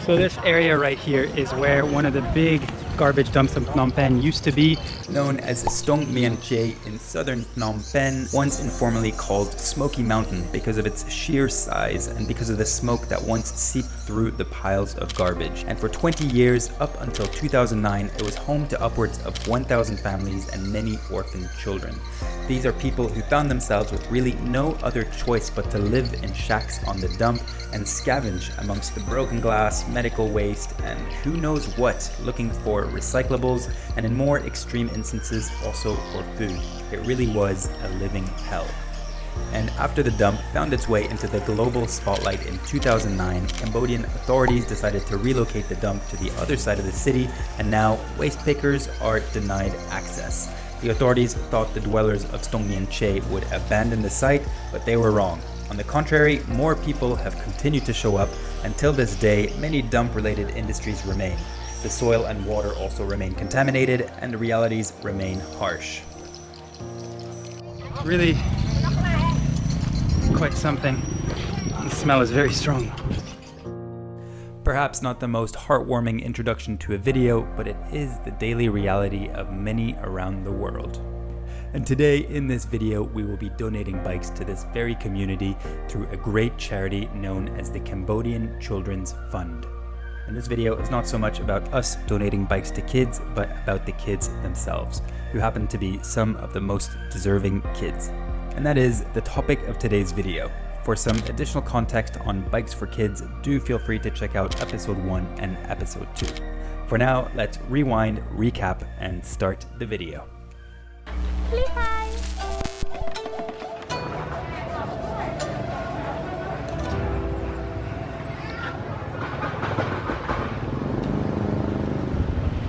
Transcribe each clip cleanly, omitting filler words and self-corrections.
So this area right here is where one of the big garbage dumps in Phnom Penh used to be. Known as Steung Meanchey in southern Phnom Penh, once informally called Smoky Mountain because of its sheer size and because of the smoke that once seeped through the piles of garbage. And for 20 years, up until 2009, it was home to upwards of 1,000 families and many orphaned children. These are people who found themselves with really no other choice but to live in shacks on the dump and scavenge amongst the broken glass, medical waste, and who knows what, looking for recyclables, and in more extreme instances also for food. It really was a living hell. And after the dump found its way into the global spotlight in 2009, Cambodian authorities decided to relocate the dump to the other side of the city, and now waste pickers are denied access. The authorities thought the dwellers of Steung Meanchey would abandon the site, but they were wrong. On the contrary, more people have continued to show up. Until this day, many dump-related industries remain. The soil and water also remain contaminated, and the realities remain harsh. Really quite something. The smell is very strong. Perhaps not the most heartwarming introduction to a video, but it is the daily reality of many around the world. And today in this video, we will be donating bikes to this very community through a great charity known as the Cambodian Children's Fund. And this video is not so much about us donating bikes to kids, but about the kids themselves, who happen to be some of the most deserving kids. And that is the topic of today's video. For some additional context on bikes for kids, do feel free to check out episode 1 and episode 2. For now, let's rewind, recap, and start the video. Hi.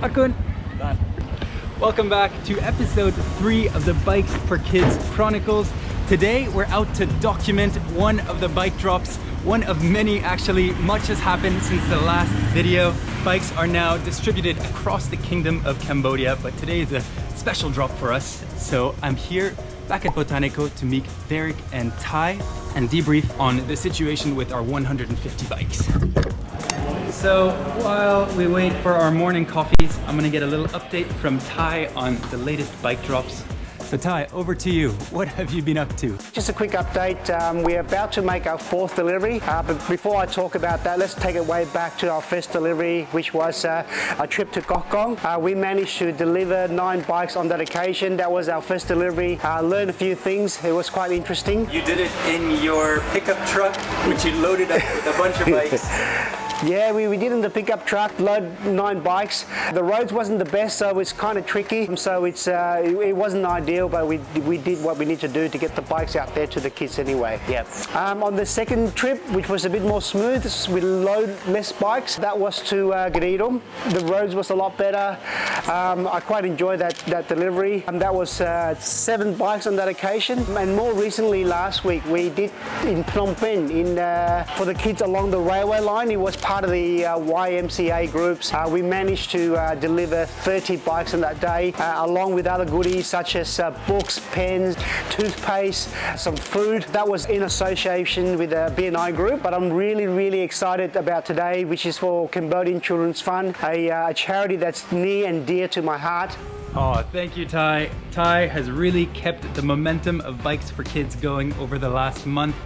Akun. Welcome back to episode 3 of the Bikes for Kids Chronicles. Today we're out to document one of the bike drops, one of many actually. Much has happened since the last video. Bikes are now distributed across the Kingdom of Cambodia, but today is a special drop for us. So I'm here back at Botanico to meet Derrick and Ty and debrief on the situation with our 150 bikes. So while we wait for our morning coffees, I'm gonna get a little update from Ty on the latest bike drops. So Ty, over to you. What have you been up to? Just a quick update. We're about to make our 4th delivery, but before I talk about that, let's take it way back to our first delivery, which was a trip to Koh Kong. We managed to deliver 9 bikes on that occasion. That was our first delivery. Learned a few things. It was quite interesting. You did it in your pickup truck, which you loaded up with a bunch of bikes. Yeah, we did in the pickup truck, load 9 bikes. The roads wasn't the best, so it's kind of tricky. So it wasn't ideal, but we did what we need to do to get the bikes out there to the kids anyway. Yeah. On the second trip, which was a bit more smooth, we load less bikes. That was to Gadirum. The roads was a lot better. I quite enjoyed that delivery. That was 7 bikes on that occasion. And more recently, last week, we did in Phnom Penh for the kids along the railway line. It was part of the YMCA groups. We managed to deliver 30 bikes on that day, along with other goodies such as books, pens, toothpaste, some food. That was in association with the BNI group, but I'm really excited about today, which is for Cambodian Children's Fund, a charity that's near and dear to my heart. Oh, thank you, Ty. Ty has really kept the momentum of Bikes for Kids going over the last month.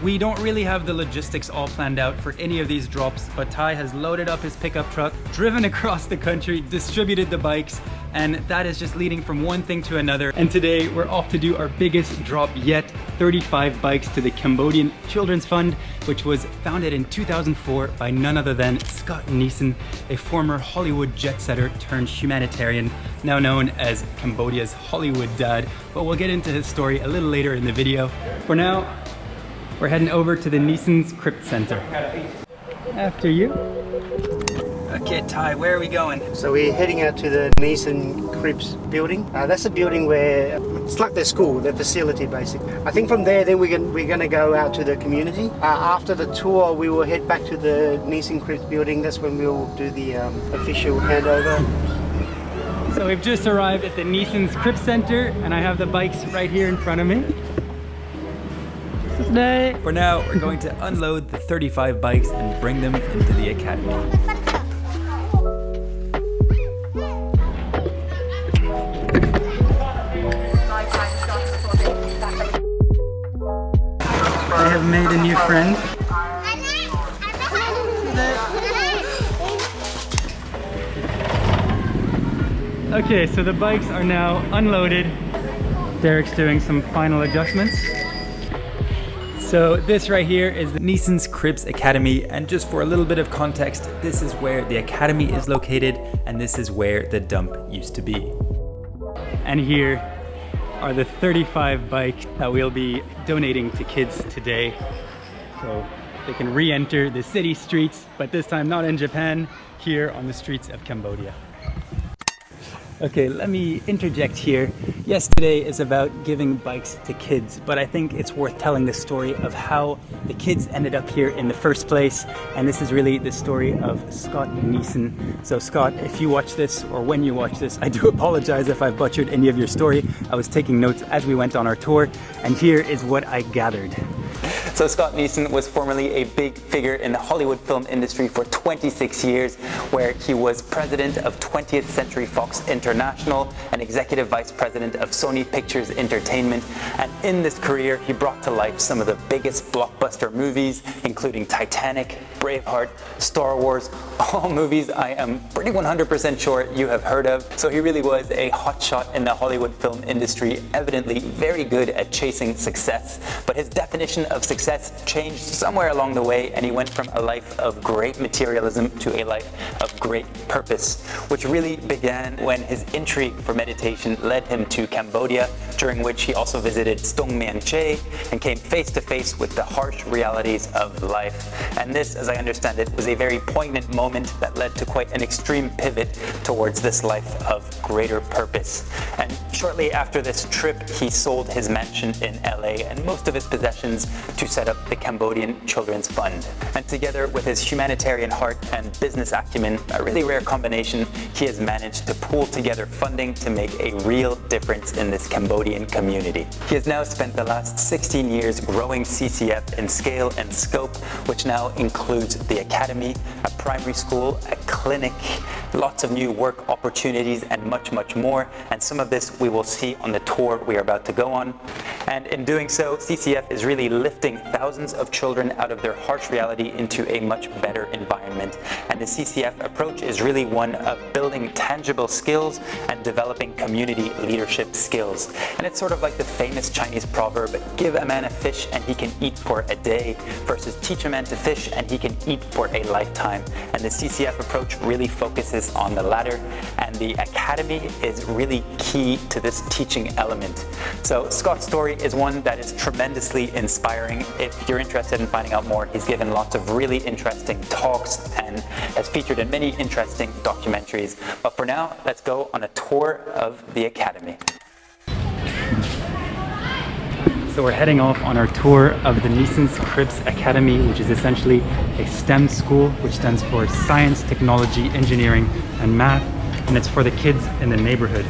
We don't really have the logistics all planned out for any of these drops, but Ty has loaded up his pickup truck, driven across the country, distributed the bikes, and that is just leading from one thing to another. And today we're off to do our biggest drop yet, 35 bikes to the Cambodian Children's Fund, which was founded in 2004 by none other than Scott Neeson, a former Hollywood jet setter turned humanitarian, now known as Cambodia's Hollywood dad. But we'll get into his story a little later in the video. For now, we're heading over to the Neeson's Crypt Center. After you. Okay, Ty, where are we going? So we're heading out to the Neeson Crypts building. That's a building where it's like their school, their facility basically. I think from there then we're going to go out to the community. After the tour we will head back to the Neeson Crypts building. That's when we'll do the official handover. So we've just arrived at the Neeson's Crypt Center and I have the bikes right here in front of me. For now, we're going to unload the 35 bikes and bring them into the academy. I have made a new friend. Okay, so the bikes are now unloaded. Derrick's doing some final adjustments. So this right here is the Neeson's Cribs Academy, and just for a little bit of context, this is where the academy is located, and this is where the dump used to be. And here are the 35 bikes that we'll be donating to kids today. So they can re-enter the city streets, but this time not in Japan, here on the streets of Cambodia. Okay, let me interject here. Yes, today is about giving bikes to kids, but I think it's worth telling the story of how the kids ended up here in the first place. And this is really the story of Scott Neeson. So Scott, if you watch this, or when you watch this, I do apologize if I've butchered any of your story. I was taking notes as we went on our tour, and here is what I gathered. So Scott Neeson was formerly a big figure in the Hollywood film industry for 26 years, where he was president of 20th Century Fox International and executive vice president of Sony Pictures Entertainment. And in this career, he brought to life some of the biggest blockbuster movies, including Titanic, Braveheart, Star Wars, all movies I am pretty 100% sure you have heard of. So he really was a hotshot in the Hollywood film industry, evidently very good at chasing success. But his definition of success changed somewhere along the way, and he went from a life of great materialism to a life of great purpose, which really began when his intrigue for meditation led him to Cambodia, during which he also visited Steung, Meanchey, and came face to face with the harsh realities of life. And this, as I understand it, was a very poignant moment that led to quite an extreme pivot towards this life of greater purpose. And shortly after this trip, he sold his mansion in LA and most of his possessions to set up the Cambodian Children's Fund. And together with his humanitarian heart and business acumen, a really rare combination, he has managed to pool together funding to make a real difference in this Cambodian community. He has now spent the last 16 years growing CCF in scale and scope, which now includes the academy, a primary school, a clinic, lots of new work opportunities, and much, much more. And some of this we will see on the tour we are about to go on. And in doing so, CCF is really lifting thousands of children out of their harsh reality into a much better environment. And the CCF approach is really one of building tangible skills and developing community leadership skills. And it's sort of like the famous Chinese proverb, give a man a fish and he can eat for a day, versus teach a man to fish and he can eat for a lifetime. And the CCF approach really focuses on the latter, and the academy is really key to this teaching element. So Scott's story is one that is tremendously inspiring. If you're interested in finding out more, he's given lots of really interesting talks and has featured in many interesting documentaries. But for now, let's go on a tour of the academy. So we're heading off on our tour of the Neeson's Cribs Academy, which is essentially a STEM school, which stands for Science, Technology, Engineering, and Math, and it's for the kids in the neighborhood.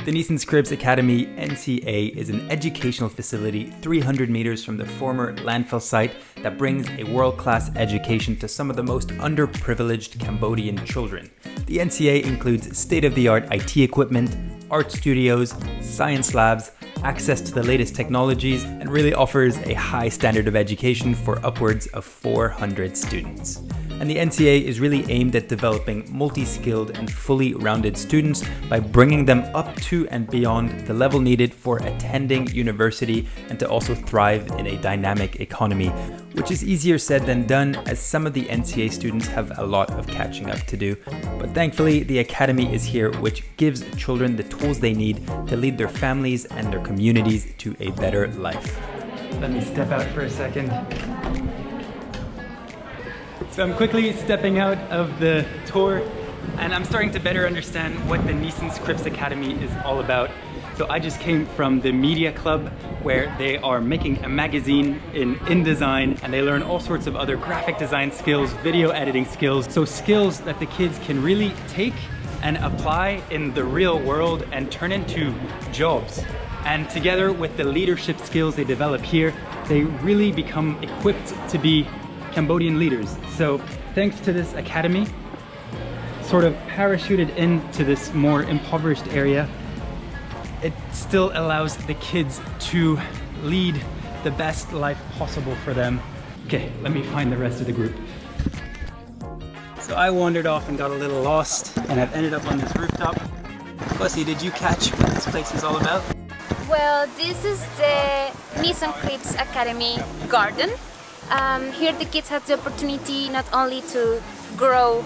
The Neeson's Cribs Academy, NCA, is an educational facility 300 meters from the former landfill site that brings a world-class education to some of the most underprivileged Cambodian children. The NCA includes state-of-the-art IT equipment, art studios, science labs, access to the latest technologies, and really offers a high standard of education for upwards of 400 students. And the NCA is really aimed at developing multi-skilled and fully rounded students by bringing them up to and beyond the level needed for attending university and to also thrive in a dynamic economy, which is easier said than done, as some of the NCA students have a lot of catching up to do. But thankfully, the academy is here, which gives children the tools they need to lead their families and their communities to a better life. Let me step out for a second. So I'm quickly stepping out of the tour, and I'm starting to better understand what the Neeson's Cribs Academy is all about. So I just came from the media club, where they are making a magazine in InDesign, and they learn all sorts of other graphic design skills, video editing skills, so skills that the kids can really take and apply in the real world and turn into jobs. And together with the leadership skills they develop here, they really become equipped to be Cambodian leaders. So thanks to this academy, sort of parachuted into this more impoverished area, it still allows the kids to lead the best life possible for them. Okay, let me find the rest of the group. So I wandered off and got a little lost, and I've ended up on this rooftop. Bussy, did you catch what this place is all about? Well, this is the Neeson Crips Academy garden. Here the kids have the opportunity not only to grow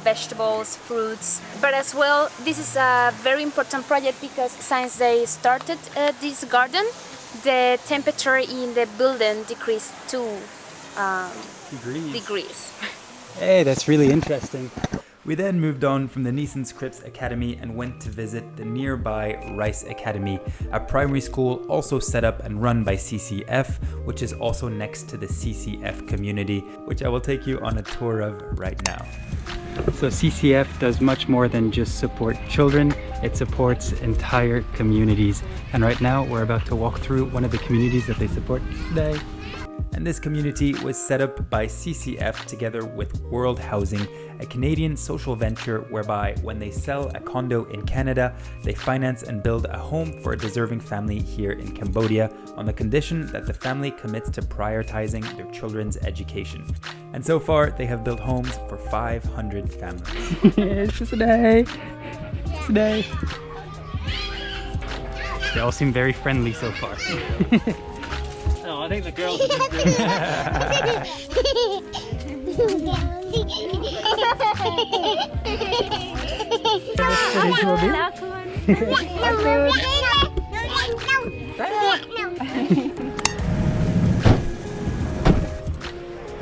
vegetables, fruits, but as well this is a very important project because since they started this garden, the temperature in the building decreased 2 degrees. Hey, that's really interesting. We then moved on from the Neeson Crips Academy and went to visit the nearby Rice Academy, a primary school also set up and run by CCF, which is also next to the CCF community, which I will take you on a tour of right now. So CCF does much more than just support children, it supports entire communities. And right now we're about to walk through one of the communities that they support today. And this community was set up by CCF together with World Housing, a Canadian social venture whereby when they sell a condo in Canada, they finance and build a home for a deserving family here in Cambodia on the condition that the family commits to prioritizing their children's education. And so far, they have built homes for 500 families. It's just a day. It's a day. They all seem very friendly so far. No, I think the girls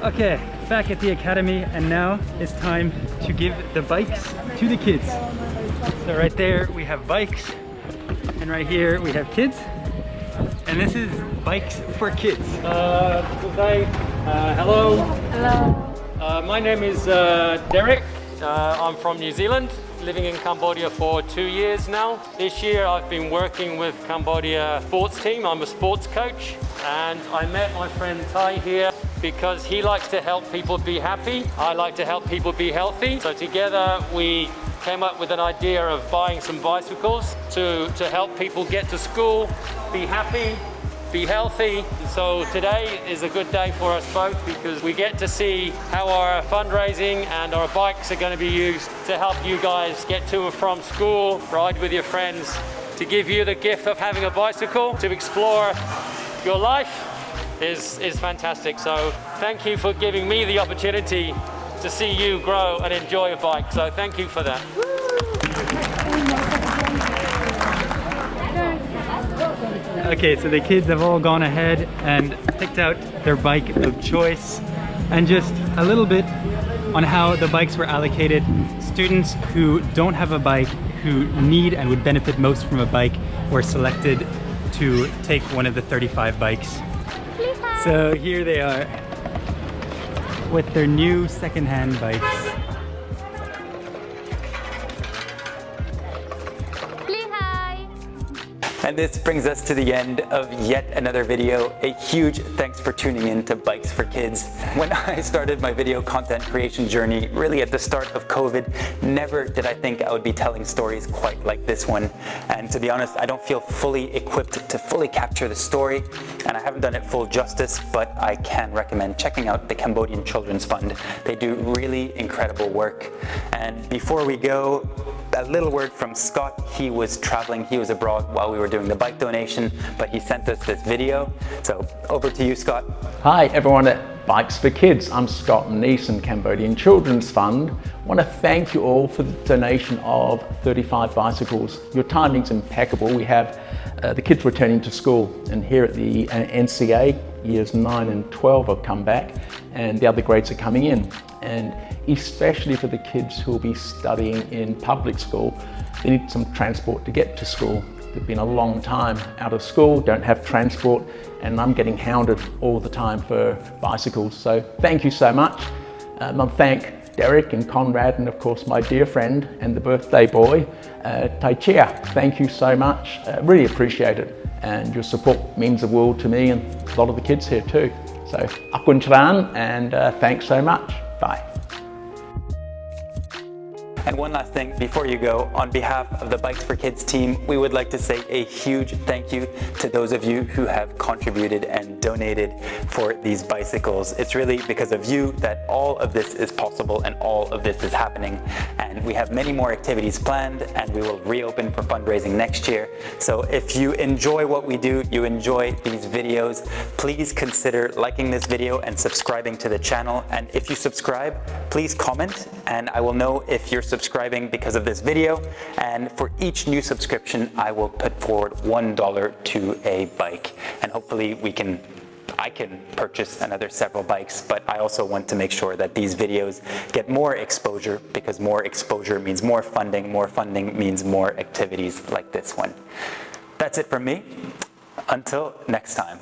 Okay, back at the academy, and now it's time to give the bikes to the kids. So right there we have bikes, and right here we have kids. And this is Bikes for Kids. today, hello. Hello. My name is Derrick. I'm from New Zealand, living in Cambodia for 2 years now. This year I've been working with Cambodia sports team. I'm a sports coach, and I met my friend Ty here because he likes to help people be happy. I like to help people be healthy. So together we came up with an idea of buying some bicycles to help people get to school, be happy, be healthy. So today is a good day for us both because we get to see how our fundraising and our bikes are going to be used to help you guys get to and from school, ride with your friends, to give you the gift of having a bicycle, to explore your life is fantastic. So thank you for giving me the opportunity to see you grow and enjoy a bike. So thank you for that. Okay, so the kids have all gone ahead and picked out their bike of choice, and just a little bit on how the bikes were allocated. Students who don't have a bike, who need and would benefit most from a bike, were selected to take one of the 35 bikes. So here they are with their new second-hand bikes. And this brings us to the end of yet another video. A huge thanks for tuning in to Bikes for Kids. When I started my video content creation journey, really at the start of COVID, never did I think I would be telling stories quite like this one. And to be honest, I don't feel fully equipped to fully capture the story, and I haven't done it full justice, but I can recommend checking out the Cambodian Children's Fund. They do really incredible work. And before we go, a little word from Scott. He was traveling, he was abroad while we were doing the bike donation, but he sent us this video. So over to you, Scott. Hi everyone at Bikes for Kids. I'm Scott Neeson, Cambodian Children's Fund. I want to thank you all for the donation of 35 bicycles. Your timing's impeccable. We have the kids returning to school, and here at the NCA, years 9 and 12 have come back, and the other grades are coming in. And especially for the kids who will be studying in public school, they need some transport to get to school. They've been a long time out of school, don't have transport, and I'm getting hounded all the time for bicycles. So thank you so much. I thank Derrick and Conrad, and of course my dear friend and the birthday boy, Chea. Thank you so much, really appreciate it. and your support means the world to me and a lot of the kids here too. So, akun charan, and thanks so much. Bye. And one last thing before you go, on behalf of the Bikes for Kids team, we would like to say a huge thank you to those of you who have contributed and donated for these bicycles. It's really because of you that all of this is possible and all of this is happening. And we have many more activities planned, and we will reopen for fundraising next year. So if you enjoy what we do, you enjoy these videos, please consider liking this video and subscribing to the channel. And if you subscribe, please comment, and I will know if you're subscribing because of this video, and for each new subscription I will put forward $1 to a bike, and hopefully I can purchase another several bikes, but I also want to make sure that these videos get more exposure, because more exposure means more funding means more activities like this one. That's it from me. Until next time.